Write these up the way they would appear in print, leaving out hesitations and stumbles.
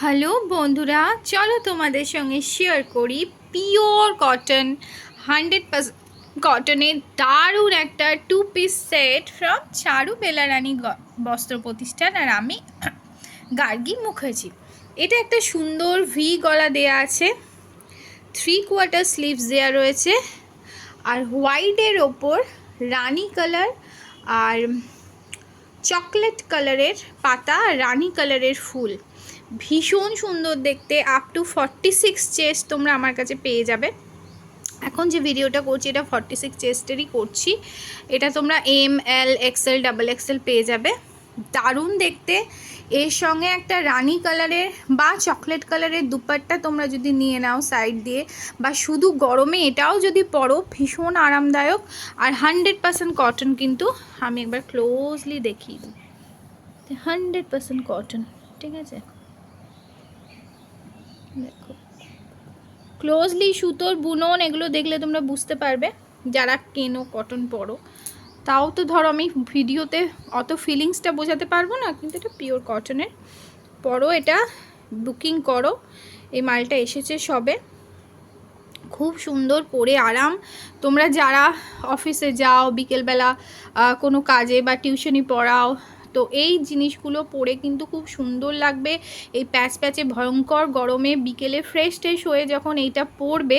Hello বন্ধুরা, চলো তোমাদের সঙ্গে শেয়ার করি পিওর কটন 100% কটনের দারুণ একটা 2 পিস সেট ফ্রম চারু বেলারানী বস্ত্র প্রতিষ্ঠান। আর আমি গার্গী মুখার্জি। এটা একটা সুন্দর ভি গলা দেয়া আছে, 3/4 স্লিভস দেওয়া রয়েছে, আর হোয়াইটের ওপর রানী কালার আর চকলেট কালারের পাতা, রানী কালারের ফুল। ভীষণ সুন্দর দেখতে। আপ টু 46 চেস্ট তোমরা আমার কাছে পেয়ে যাবে। এখন যে ভিডিওটা করছি এটা 46 চেস্টেরই করছি। এটা তোমরা এম, এল, এক্সেল, ডাবল এক্সেল পেয়ে যাবে। দারুণ দেখতে। এর সঙ্গে একটা রানী কালারের বা চকলেট কালারের দুপাট্টা তোমরা যদি নিয়ে নাও সাইড দিয়ে, বা শুধু গরমে এটাও যদি পরো, ভীষণ আরামদায়ক। আর 100% কটন, কিন্তু আমি একবার ক্লোজলি দেখিয়ে দিই। 100% কটন, ঠিক আছে? দেখো ক্লোজলি, সুতোর বুনন এগুলো দেখলে তোমরা বুঝতে পারবে যারা কেনো কটন পরো। তাও তো ধরো আমি ভিডিওতে অত ফিলিংসটা বোঝাতে পারবো না, কিন্তু এটা পিওর কটনের। পরো এটা, বুকিং করো। এই মালটা এসেছে সবে, খুব সুন্দর পরে আরাম। তোমরা যারা অফিসে যাও, বিকেলবেলা কোনো কাজে বা টিউশনি পড়াও, তো এই জিনিসগুলো পরে কিন্তু খুব সুন্দর লাগবে। এই প্যাচ প্যাচে ভয়ঙ্কর গরমে বিকেলে ফ্রেশ ট্রেশ হয়ে যখন এইটা পরবে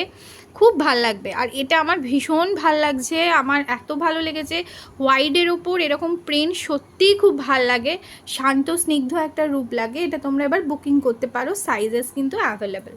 খুব ভাল লাগবে। আর এটা আমার ভীষণ ভাল লাগছে, আমার এত ভালো লেগেছে। হোয়াইটের ওপর এরকম প্রিন্ট সত্যিই খুব ভাল লাগে, শান্ত স্নিগ্ধ একটা রূপ লাগে। এটা তোমরা এবার বুকিং করতে পারো, সাইজেস কিন্তু অ্যাভেলেবেল।